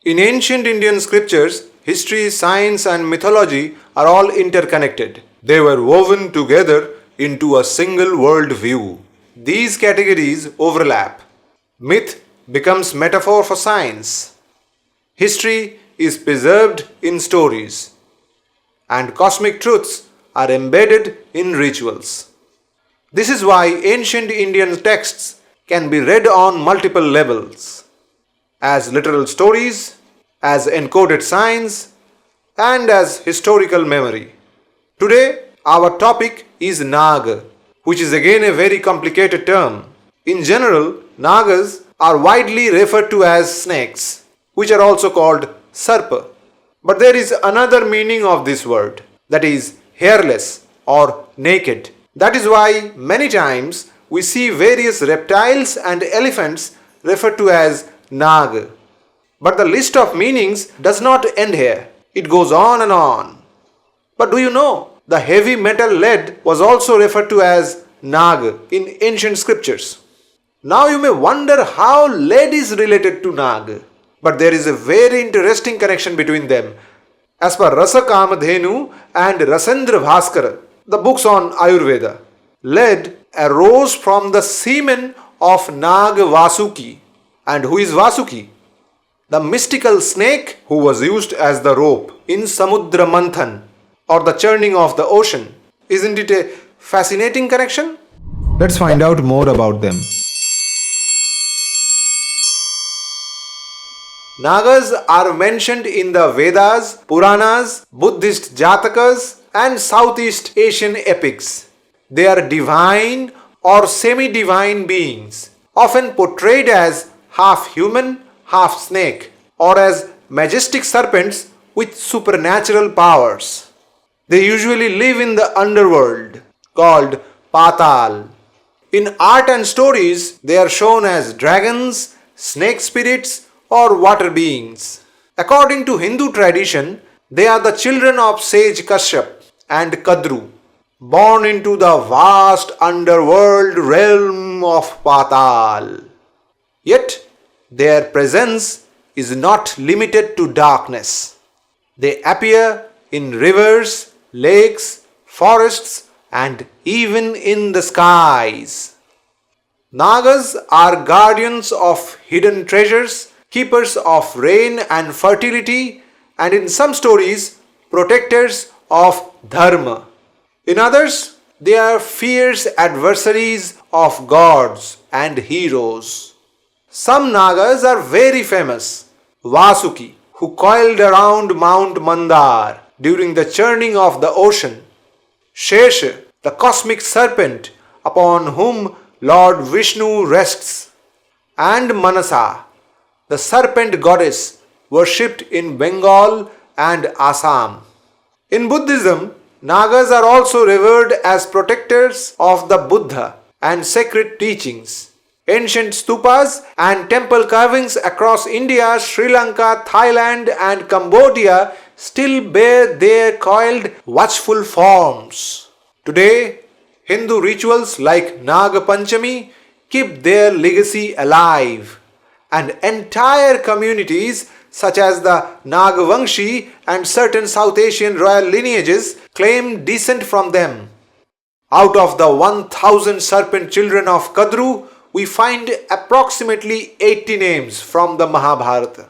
In ancient Indian scriptures, history, science, and mythology are all interconnected. They were woven together into a single world view. These categories overlap. Myth becomes metaphor for science. History is preserved in stories. And cosmic truths are embedded in rituals. This is why ancient Indian texts can be read on multiple levels. As literal stories, as encoded science, and as historical memory. Today, our topic is Naga, which is again a very complicated term. In general, Nagas are widely referred to as snakes, which are also called Serpa. But there is another meaning of this word, that is hairless or naked. That is why many times we see various reptiles and elephants referred to as Naga. But the list of meanings does not end here. It goes on and on. But do you know, the heavy metal lead was also referred to as Naga in ancient scriptures. Now you may wonder how lead is related to Naga. But there is a very interesting connection between them. As per Rasa Kamadhenu and Rasendra Bhaskara, the books on Ayurveda, lead arose from the semen of Nag Vasuki. And who is Vasuki? The mystical snake who was used as the rope in Samudra Manthan, or the churning of the ocean. Isn't it a fascinating connection? Let's find out more about them. Nagas are mentioned in the Vedas, Puranas, Buddhist Jatakas, and Southeast Asian epics. They are divine or semi-divine beings, often portrayed as half human, half snake, or as majestic serpents with supernatural powers. They usually live in the underworld, called Patal. In art and stories, they are shown as dragons, snake spirits, or water beings. According to Hindu tradition, they are the children of sage Kashyap and Kadru, born into the vast underworld realm of Patal. Yet, their presence is not limited to darkness. They appear in rivers, lakes, forests, and even in the skies. Nagas are guardians of hidden treasures, keepers of rain and fertility, and in some stories, protectors of dharma. In others, they are fierce adversaries of gods and heroes. Some Nagas are very famous. Vasuki, who coiled around Mount Mandar during the churning of the ocean. Shesha, the cosmic serpent upon whom Lord Vishnu rests. And Manasa, the serpent goddess worshipped in Bengal and Assam. In Buddhism, Nagas are also revered as protectors of the Buddha and sacred teachings. Ancient stupas and temple carvings across India, Sri Lanka, Thailand and Cambodia still bear their coiled, watchful forms. Today, Hindu rituals like Naga Panchami keep their legacy alive, and entire communities such as the Nagavamshi and certain South Asian royal lineages claim descent from them. Out of the 1000 serpent children of Kadru, we find approximately 80 names from the Mahabharata.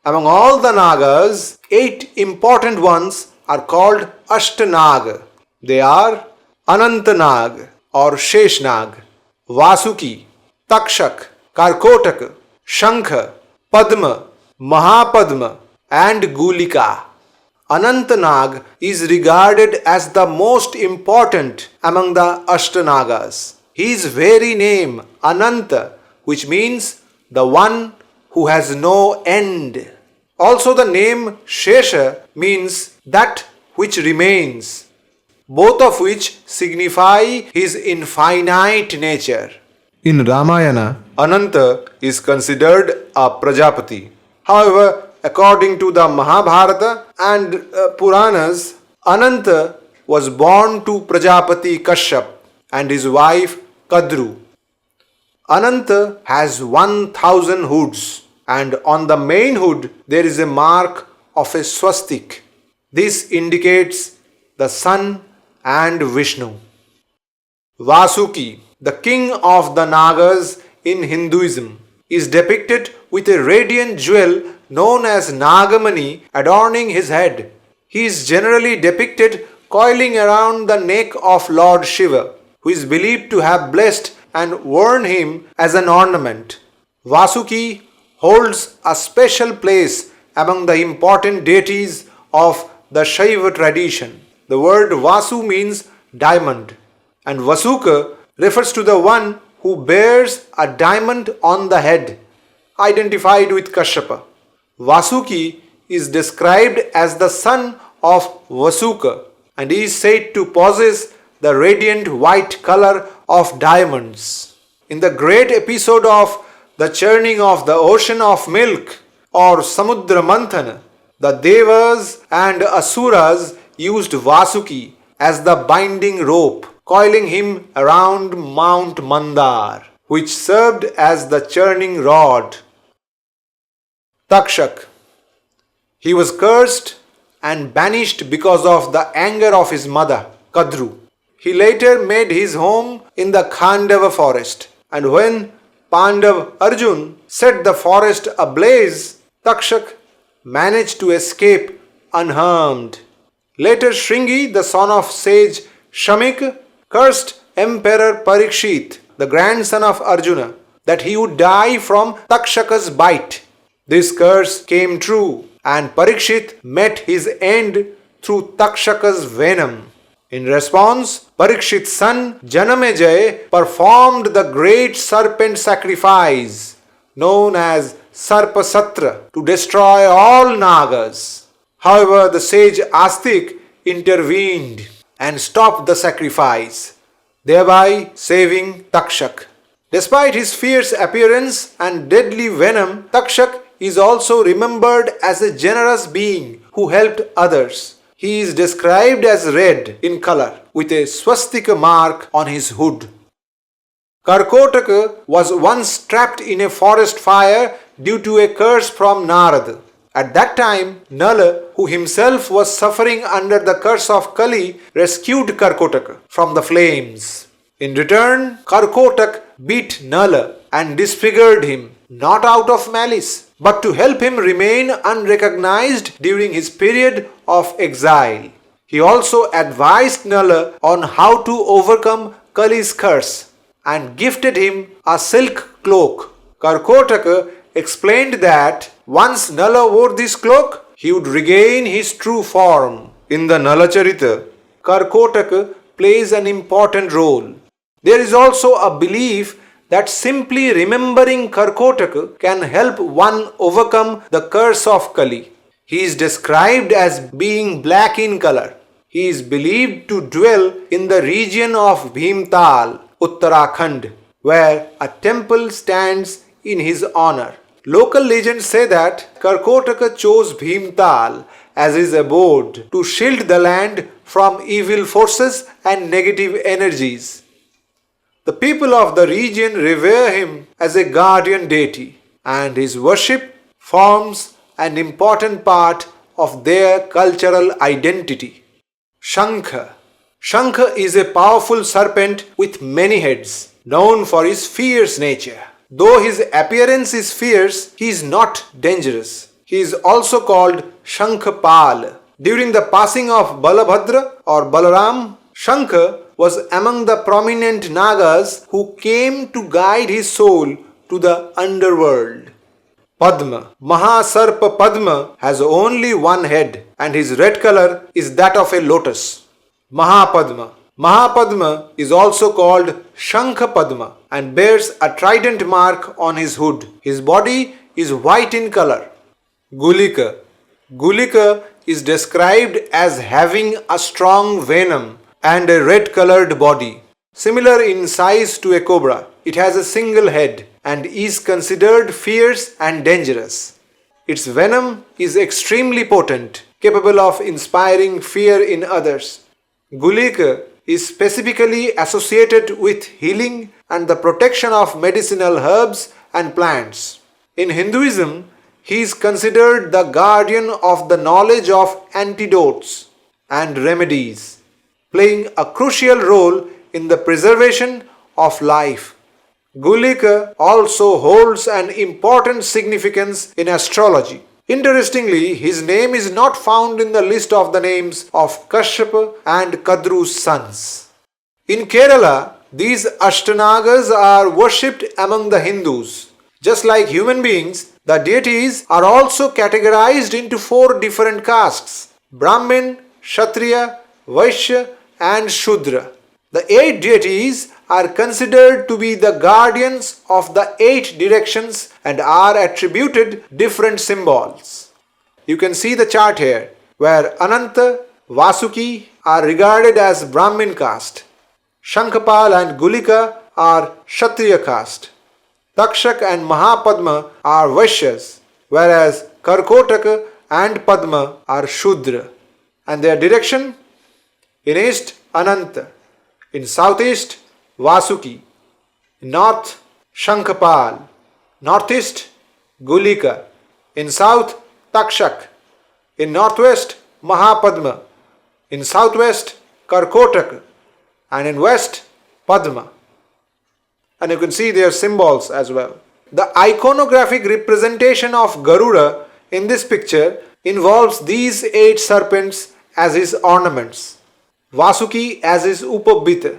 Among all the Nagas, 8 important ones are called Aṣṭanāgas. They are Ananta Naag or Shesha, Vasuki, Takshak, Karkotaka, Shankha, Padma, Mahapadma and Gulika. Ananta Naag is regarded as the most important among the Aṣṭanāgas. His very name, Ananta, which means the one who has no end. Also the name Shesha means that which remains, both of which signify his infinite nature. In Ramayana, Ananta is considered a Prajapati. However, according to the Mahabharata and Puranas, Ananta was born to Prajapati Kashyap and his wife Kadru. Ananta has 1000 hoods and on the main hood there is a mark of a swastik. This indicates the sun and Vishnu. Vasuki, the king of the Nagas in Hinduism, is depicted with a radiant jewel known as Nagamani adorning his head. He is generally depicted coiling around the neck of Lord Shiva, who is believed to have blessed and worn him as an ornament. Vasuki holds a special place among the important deities of the Shaiva tradition. The word Vasu means diamond, and Vasuka refers to the one who bears a diamond on the head, identified with Kashyapa. Vasuki is described as the son of Vasuka and is said to possess the radiant white color of diamonds. In the great episode of the churning of the ocean of milk or Samudra Manthan, the Devas and Asuras used Vasuki as the binding rope, coiling him around Mount Mandar, which served as the churning rod. Takshak. He was cursed and banished because of the anger of his mother, Kadru. He later made his home in the Khandava forest, and when Pandav Arjun set the forest ablaze, Takshak managed to escape unharmed. Later Shringi, the son of sage Shamik, cursed Emperor Parikshit, the grandson of Arjuna, that he would die from Takshaka's bite. This curse came true, and Parikshit met his end through Takshaka's venom. In response, Parikshit's son Janamejaya performed the great serpent sacrifice known as Sarpasatra to destroy all Nagas. However, the sage Astik intervened and stopped the sacrifice, thereby saving Takshak. Despite his fierce appearance and deadly venom, Takshak is also remembered as a generous being who helped others. He is described as red in color with a swastika mark on his hood. Karkotaka was once trapped in a forest fire due to a curse from Narada. At that time, Nala, who himself was suffering under the curse of Kali, rescued Karkotaka from the flames. In return, Karkotak beat Nala and disfigured him, not out of malice, but to help him remain unrecognized during his period of exile. He also advised Nala on how to overcome Kali's curse and gifted him a silk cloak. Karkotaka explained that once Nala wore this cloak, he would regain his true form. In the Nala Charita, Karkotaka plays an important role. There is also a belief that simply remembering Karkotaka can help one overcome the curse of Kali. He is described as being black in color. He is believed to dwell in the region of Bhimtal, Uttarakhand, where a temple stands in his honor. Local legends say that Karkotaka chose Bhimtal as his abode to shield the land from evil forces and negative energies. The people of the region revere him as a guardian deity, and his worship forms an important part of their cultural identity. Shankha. Shankha is a powerful serpent with many heads, known for his fierce nature. Though his appearance is fierce, he is not dangerous. He is also called Shankhapal. During the passing of Balabhadra or Balaram, Shankha was among the prominent Nagas who came to guide his soul to the underworld. Padma. Mahasarpa Padma has only one head and his red color is that of a lotus. Mahapadma. Mahapadma is also called Shankhapadma and bears a trident mark on his hood. His body is white in color. Gulika. Gulika is described as having a strong venom and a red-colored body. Similar in size to a cobra, it has a single head and is considered fierce and dangerous. Its venom is extremely potent, capable of inspiring fear in others. Gulika is specifically associated with healing and the protection of medicinal herbs and plants. In Hinduism, He is considered the guardian of the knowledge of antidotes and remedies, playing a crucial role in the preservation of life. Gulika also holds an important significance in astrology. Interestingly, his name is not found in the list of the names of Kashyapa and Kadru's sons. In Kerala, these Aṣṭanāgas are worshipped among the Hindus. Just like human beings, the deities are also categorized into 4 different castes: Brahmin, Kshatriya, Vaishya and Shudra. The 8 deities are considered to be the guardians of the 8 directions and are attributed different symbols. You can see the chart here, where Ananta, Vasuki are regarded as Brahmin caste. Shankhapal and Gulika are Kshatriya caste. Takshak and Mahapadma are Vaishyas, whereas Karkotaka and Padma are Shudra. And their direction? In east, Ananta. In southeast, Vasuki. In north, Shankhapal. Northeast, Gulika. In south, Takshak. In northwest, Mahapadma. In southwest, Karkotaka. And in west, Padma. And you can see their symbols as well. The iconographic representation of Garuda in this picture involves these 8 serpents as his ornaments, Vasuki as his upabita,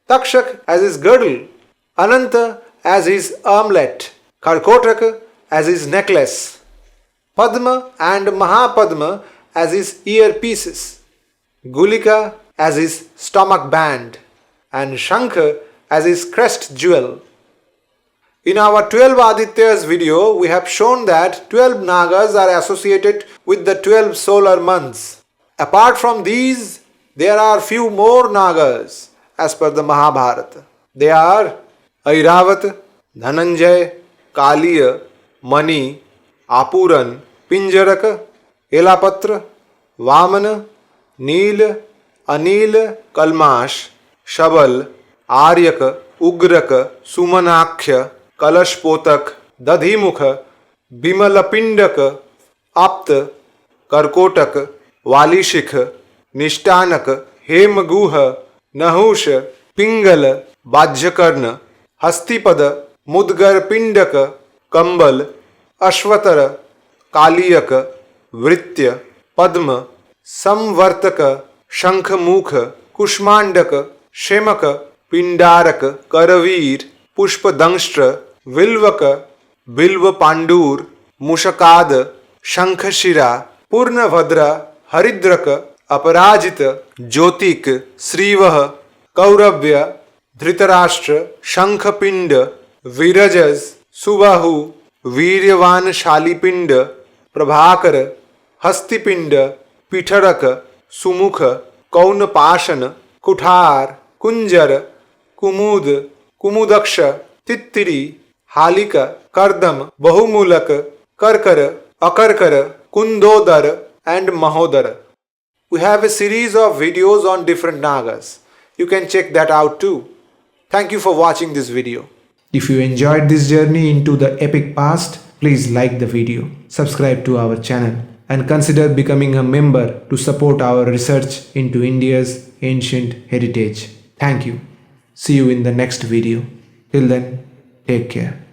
Takshak as his girdle, Ananta as his armlet, Karkotaka as his necklace, Padma and Mahapadma as his earpieces, Gulika as his stomach band, and Shankha as his crest jewel. In our 12 Adityas video, we have shown that 12 Nagas are associated with the 12 solar months. Apart from these, there are few more Nagas as per the Mahabharata. They are Airavat, Dhananjay, Kaliya, Mani, Apuran, Pinjaraka, Elapatra, Vamana, Nila, Anila, Kalmash, Shabal, Aryaka, Ugraka, Sumanakhya, Kalashpotak, Dadhimukha, Bimalapindaka, Apta, Karkotak, Valishikha, Nishtanaka, Hemaguha, Nahusha, Pingala, Bajyakarna, Hastipada, Mudgar Pindaka, Kambal, Ashvatara, Kaliyaka, Vritya, Padma, Samvartaka, Shankhamukha, Kushmandaka, Shemaka, Pindaraka, Karaveer, Pushpadangstra, Vilvaka, Bilva Pandur, Mushakada, Shankhashira, Purnavadra, Haridraka, Aparajita, Jyotik, Srivaha, Kauravya, Dhritarashtra, Shankhapinda, Virajas, Subahu, Viryavan Shalipinda, Prabhakara, Hastipinda, Pitharaka, Sumukha, Kaunapashana, Kuthar, Kunjara, Kumud, Kumudaksha, Tittiri, Halika, Kardam, Bahumulaka, Karkara, Akarkara, Kundodara and Mahodara. We have a series of videos on different Nagas. You can check that out too. Thank you for watching this video. If you enjoyed this journey into the epic past, please like the video, subscribe to our channel and consider becoming a member to support our research into India's ancient heritage. Thank you. See you in the next video. Till then, take care.